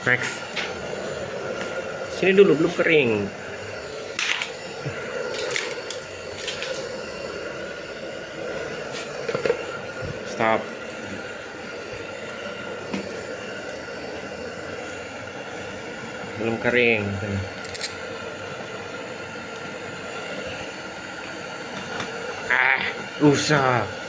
Next. Sini dulu, belum kering. Stop. Belum kering. Rusak.